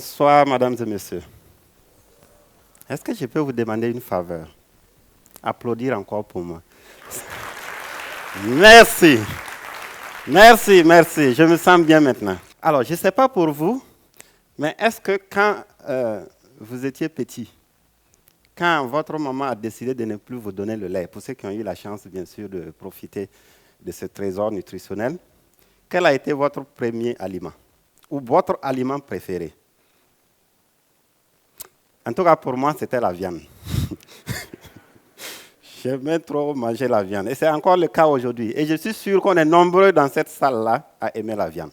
Bonsoir, mesdames et messieurs. Est-ce que je peux vous demander une faveur? Applaudir encore pour moi. Merci. Merci, merci. Je me sens bien maintenant. Alors, je ne sais pas pour vous, mais est-ce que quand vous étiez petit, quand votre maman a décidé de ne plus vous donner le lait, pour ceux qui ont eu la chance, bien sûr, de profiter de ce trésor nutritionnel, quel a été votre premier aliment ou votre aliment préféré? En tout cas, pour moi, c'était la viande. J'aimais trop manger la viande. Et c'est encore le cas aujourd'hui. Et je suis sûr qu'on est nombreux dans cette salle-là à aimer la viande.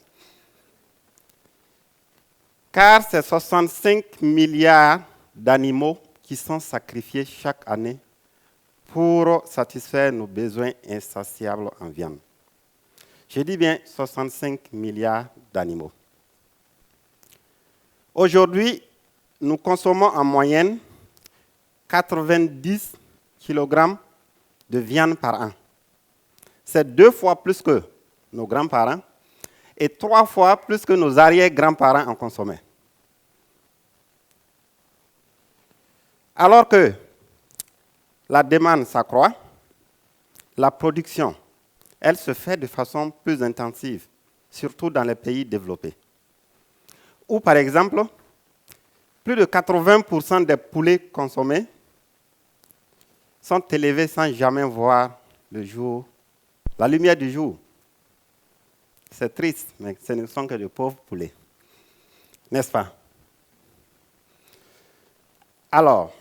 Car c'est 65 milliards d'animaux qui sont sacrifiés chaque année pour satisfaire nos besoins insatiables en viande. Je dis bien 65 milliards d'animaux. Aujourd'hui, nous consommons en moyenne 90 kg de viande par an. C'est 2 fois plus que nos grands-parents et 3 fois plus que nos arrière-grands-parents en consommaient. Alors que la demande s'accroît, la production, elle se fait de façon plus intensive, surtout dans les pays développés. Où, par exemple, plus de 80% des poulets consommés sont élevés sans jamais voir le jour, la lumière du jour. C'est triste, mais ce ne sont que de pauvres poulets. N'est-ce pas? Alors,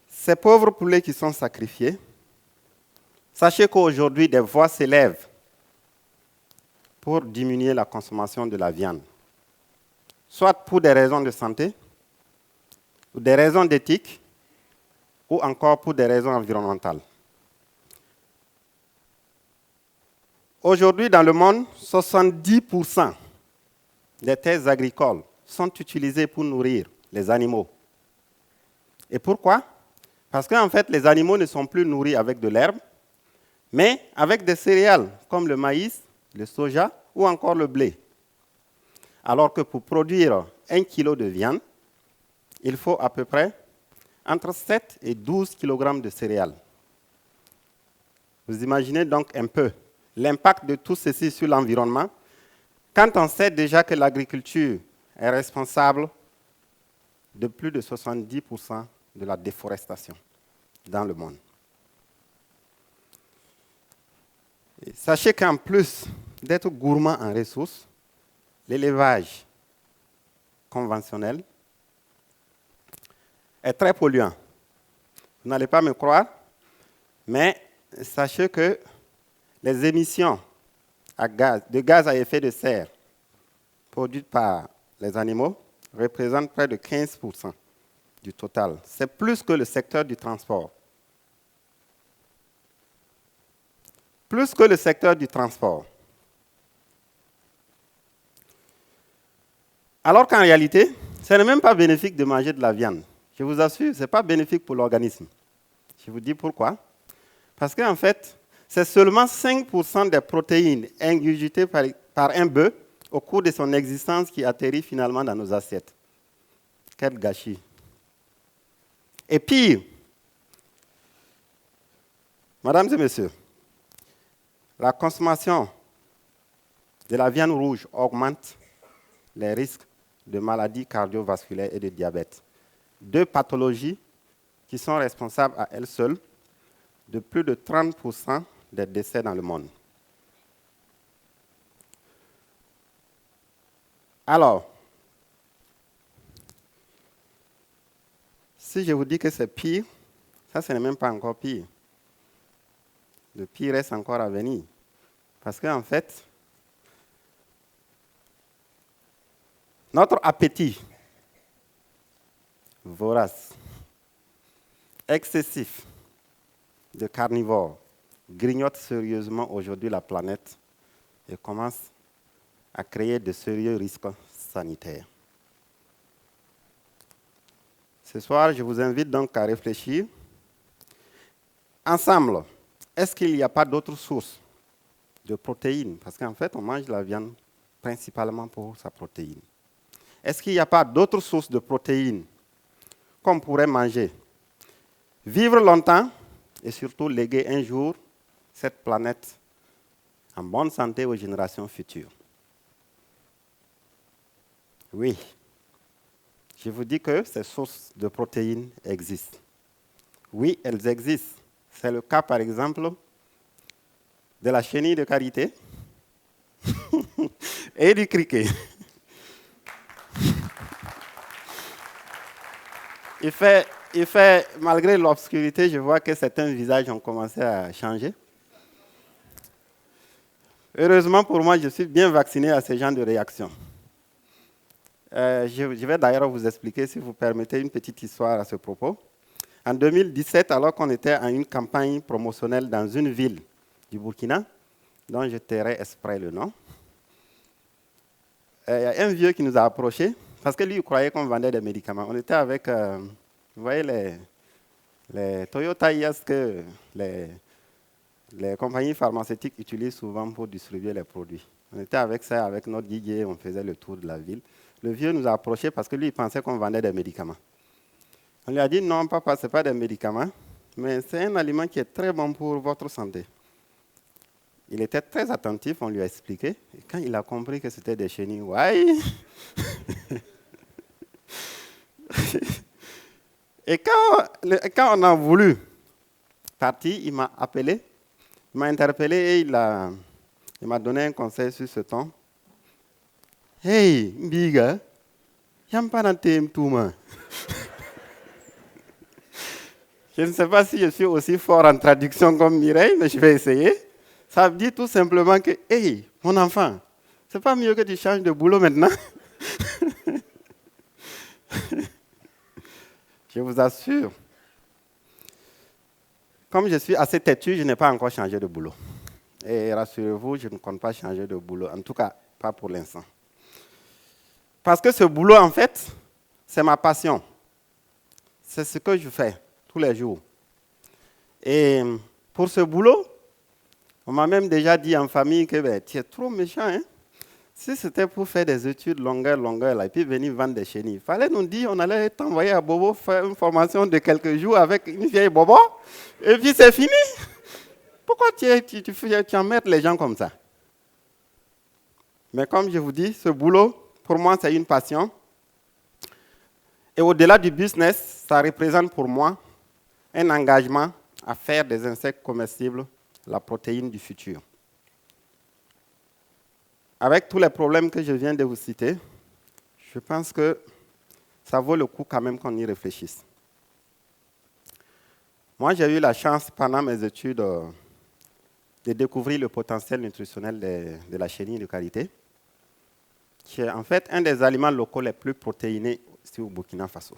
ces pauvres poulets qui sont sacrifiés, sachez qu'aujourd'hui, des voix s'élèvent pour diminuer la consommation de la viande, soit pour des raisons de santé, ou des raisons d'éthique, ou encore pour des raisons environnementales. Aujourd'hui, dans le monde, 70% des terres agricoles sont utilisées pour nourrir les animaux. Et pourquoi? Parce qu'en fait, les animaux ne sont plus nourris avec de l'herbe, mais avec des céréales comme le maïs, le soja ou encore le blé. Alors que pour produire 1 kg de viande, il faut à peu près entre 7 et 12 kg de céréales. Vous imaginez donc un peu l'impact de tout ceci sur l'environnement quand on sait déjà que l'agriculture est responsable de plus de 70% de la déforestation dans le monde. Et sachez qu'en plus d'être gourmand en ressources, l'élevage conventionnel est très polluant. Vous n'allez pas me croire, mais sachez que les émissions de gaz à effet de serre produites par les animaux représentent près de 15% du total. C'est plus que le secteur du transport. Plus que le secteur du transport. Alors qu'en réalité, ce n'est même pas bénéfique de manger de la viande. Je vous assure, ce n'est pas bénéfique pour l'organisme. Je vous dis pourquoi. Parce qu'en fait, c'est seulement 5% des protéines ingurgitées par un bœuf au cours de son existence qui atterrit finalement dans nos assiettes. Quel gâchis. Et pire, mesdames et messieurs, la consommation de la viande rouge augmente les risques de maladies cardiovasculaires et de diabète. 2 pathologies qui sont responsables à elles seules de plus de 30% des décès dans le monde. Alors, si je vous dis que c'est pire, ça, ce n'est même pas encore pire. Le pire reste encore à venir. Parce qu'en fait, notre appétit vorace, excessif de carnivores grignote sérieusement aujourd'hui la planète et commence à créer de sérieux risques sanitaires. Ce soir, je vous invite donc à réfléchir. Ensemble, est-ce qu'il n'y a pas d'autres sources de protéines? Parce qu'en fait, on mange la viande principalement pour sa protéine. est-ce qu'il n'y a pas d'autres sources de protéines qu'on pourrait manger, vivre longtemps et surtout léguer un jour cette planète en bonne santé aux générations futures? Oui, je vous dis que ces sources de protéines existent. Oui, elles existent. C'est le cas, par exemple, de la chenille de karité et du criquet. Malgré l'obscurité, je vois que certains visages ont commencé à changer. Heureusement pour moi, je suis bien vacciné à ce genre de réaction. Je vais d'ailleurs vous expliquer, si vous permettez, une petite histoire à ce propos. En 2017, alors qu'on était en une campagne promotionnelle dans une ville du Burkina, dont je tairai exprès le nom, il y a un vieux qui nous a approchés, parce que lui, il croyait qu'on vendait des médicaments. On était avec, vous voyez, les Toyota IAS que les compagnies pharmaceutiques utilisent souvent pour distribuer les produits. On était avec ça, avec notre guide, on faisait le tour de la ville. Le vieux nous a approchés parce que lui, il pensait qu'on vendait des médicaments. On lui a dit, non, papa, ce n'est pas des médicaments, mais c'est un aliment qui est très bon pour votre santé. Il était très attentif, on lui a expliqué. Et quand il a compris que c'était des chenilles, ouais. Et quand on a voulu partir, il m'a appelé, il m'a interpellé et il m'a donné un conseil sur ce ton. Hey, Mbiga, yam pas dans tes mtouma. Je ne sais pas si je suis aussi fort en traduction comme Mireille, mais je vais essayer. Ça veut dire tout simplement que, hey, mon enfant, c'est pas mieux que tu changes de boulot maintenant? Je vous assure, comme je suis assez têtu, je n'ai pas encore changé de boulot. Et rassurez-vous, je ne compte pas changer de boulot, en tout cas, pas pour l'instant. Parce que ce boulot, en fait, c'est ma passion. C'est ce que je fais tous les jours. Et pour ce boulot, on m'a même déjà dit en famille que ben, tu es trop méchant. Hein? Si c'était pour faire des études longueur, là, et puis venir vendre des chenilles, il fallait nous dire on allait t'envoyer à Bobo faire une formation de quelques jours avec une vieille Bobo, et puis c'est fini. Pourquoi tu emmerdes les gens comme ça? Mais comme je vous dis, ce boulot, pour moi, c'est une passion. Et au-delà du business, ça représente pour moi un engagement à faire des insectes comestibles la protéine du futur. Avec tous les problèmes que je viens de vous citer, je pense que ça vaut le coup quand même qu'on y réfléchisse. Moi, j'ai eu la chance pendant mes études de découvrir le potentiel nutritionnel de la chenille de karité, qui est en fait un des aliments locaux les plus protéinés ici au Burkina Faso.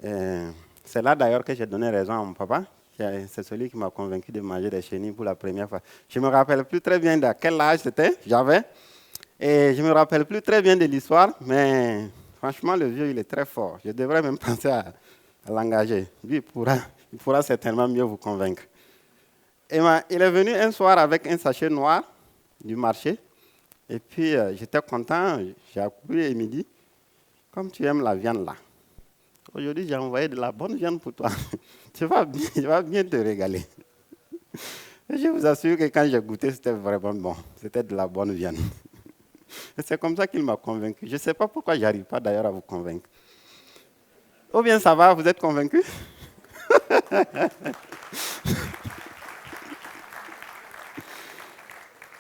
C'est là d'ailleurs que j'ai donné raison à mon papa. C'est celui qui m'a convaincu de manger des chenilles pour la première fois. Je ne me rappelle plus très bien de quel âge j'avais. Et je ne me rappelle plus très bien de l'histoire, mais franchement, le vieux, il est très fort. Je devrais même penser à l'engager. Lui, il pourra certainement mieux vous convaincre. Et il est venu un soir avec un sachet noir du marché. Et puis, j'étais content. J'ai accouru et il me dit, comme tu aimes la viande là, aujourd'hui, j'ai envoyé de la bonne viande pour toi. Tu vas bien te régaler. Et je vous assure que quand j'ai goûté, c'était vraiment bon. C'était de la bonne viande. Et c'est comme ça qu'il m'a convaincu. Je ne sais pas pourquoi je n'arrive pas d'ailleurs à vous convaincre. Ou bien ça va, vous êtes convaincu?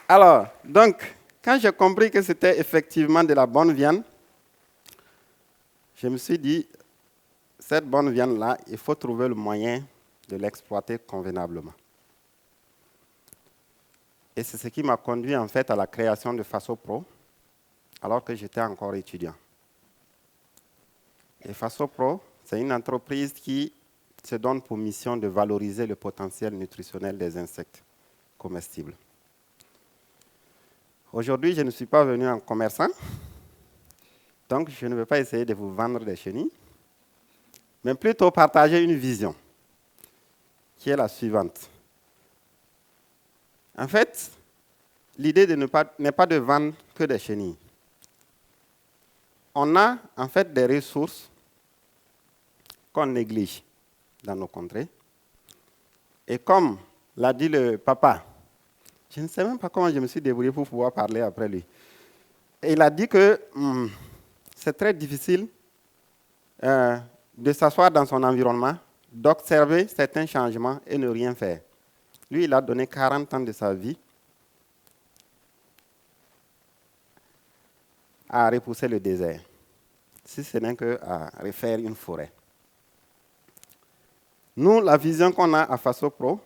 Alors, donc, quand j'ai compris que c'était effectivement de la bonne viande, je me suis dit, cette bonne viande-là, il faut trouver le moyen de l'exploiter convenablement. Et c'est ce qui m'a conduit en fait à la création de FasoPro, alors que j'étais encore étudiant. Et FasoPro, c'est une entreprise qui se donne pour mission de valoriser le potentiel nutritionnel des insectes comestibles. Aujourd'hui, je ne suis pas venu en commerçant, donc je ne vais pas essayer de vous vendre des chenilles, mais plutôt partager une vision, qui est la suivante. En fait, l'idée n'est pas de vendre que des chenilles. on a en fait des ressources qu'on néglige dans nos contrées. Et comme l'a dit le papa, je ne sais même pas comment je me suis débrouillé pour pouvoir parler après lui. Et il a dit que c'est très difficile de s'asseoir dans son environnement, d'observer certains changements et ne rien faire. Lui, il a donné 40 ans de sa vie à repousser le désert, si ce n'est qu'à refaire une forêt. Nous, la vision qu'on a à Faso Pro,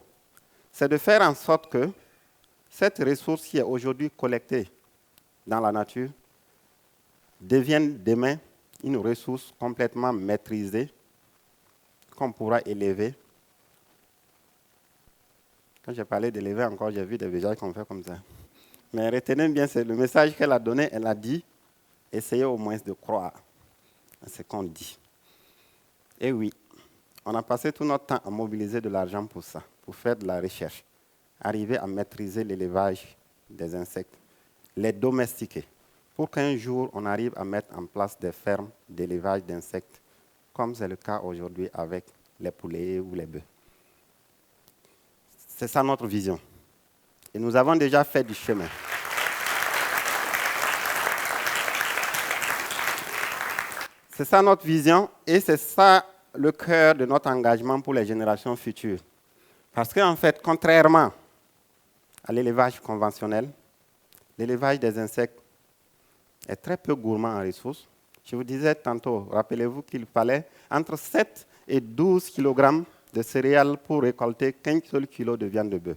c'est de faire en sorte que cette ressource qui est aujourd'hui collectée dans la nature devienne demain une ressource complètement maîtrisée qu'on pourra élever. Quand j'ai parlé d'élever encore, j'ai vu des visages qu'on fait comme ça. Mais retenez bien, c'est le message qu'elle a donné. Elle a dit, essayez au moins de croire à ce qu'on dit. Et oui, on a passé tout notre temps à mobiliser de l'argent pour ça, pour faire de la recherche, arriver à maîtriser l'élevage des insectes, les domestiquer, pour qu'un jour, on arrive à mettre en place des fermes d'élevage d'insectes, comme c'est le cas aujourd'hui avec les poulets ou les bœufs. C'est ça notre vision. Et nous avons déjà fait du chemin. C'est ça notre vision et c'est ça le cœur de notre engagement pour les générations futures. Parce qu'en fait, contrairement à l'élevage conventionnel, l'élevage des insectes est très peu gourmand en ressources. Je vous disais tantôt, rappelez-vous qu'il fallait entre 7 et 12 kg de céréales pour récolter 15 kg de viande de bœuf.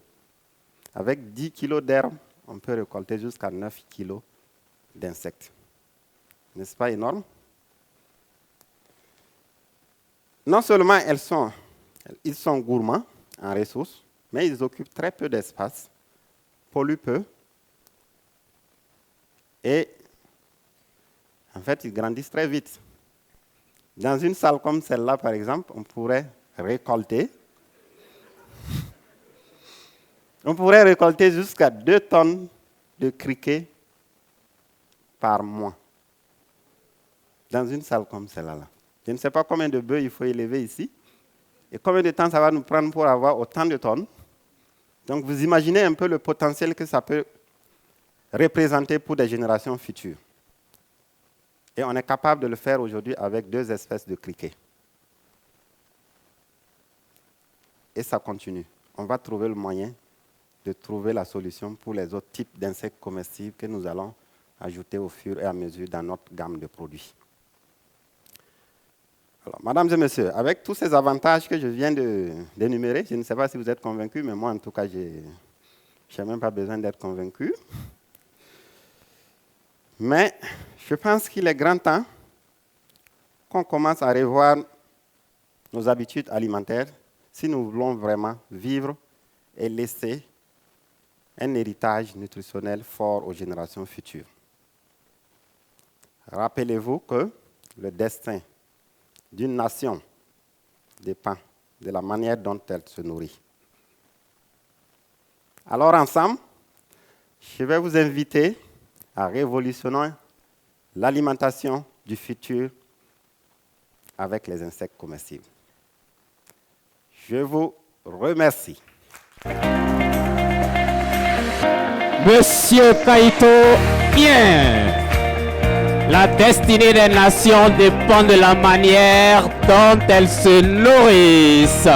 Avec 10 kg d'herbe, on peut récolter jusqu'à 9 kg d'insectes. N'est-ce pas énorme? Non seulement ils sont gourmands en ressources, mais ils occupent très peu d'espace, polluent peu, et en fait, ils grandissent très vite. Dans une salle comme celle-là, par exemple, on pourrait récolter jusqu'à 2 tonnes de criquets par mois. Dans une salle comme celle-là. Je ne sais pas combien de bœufs il faut élever ici et combien de temps ça va nous prendre pour avoir autant de tonnes. Donc vous imaginez un peu le potentiel que ça peut représenter pour des générations futures. Et on est capable de le faire aujourd'hui avec 2 espèces de criquets. Et ça continue. On va trouver le moyen de trouver la solution pour les autres types d'insectes comestibles que nous allons ajouter au fur et à mesure dans notre gamme de produits. Alors, mesdames et messieurs, avec tous ces avantages que je viens d'énumérer, je ne sais pas si vous êtes convaincus, mais moi, en tout cas, je n'ai même pas besoin d'être convaincu. Mais je pense qu'il est grand temps qu'on commence à revoir nos habitudes alimentaires si nous voulons vraiment vivre et laisser un héritage nutritionnel fort aux générations futures. Rappelez-vous que le destin d'une nation dépend de la manière dont elle se nourrit. Alors ensemble, je vais vous inviter à révolutionner l'alimentation du futur avec les insectes comestibles. Je vous remercie. Monsieur Kaïto, bien. La destinée des nations dépend de la manière dont elles se nourrissent.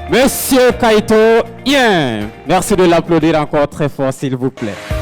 Monsieur Kaïto, bien. Merci de l'applaudir encore très fort, s'il vous plaît.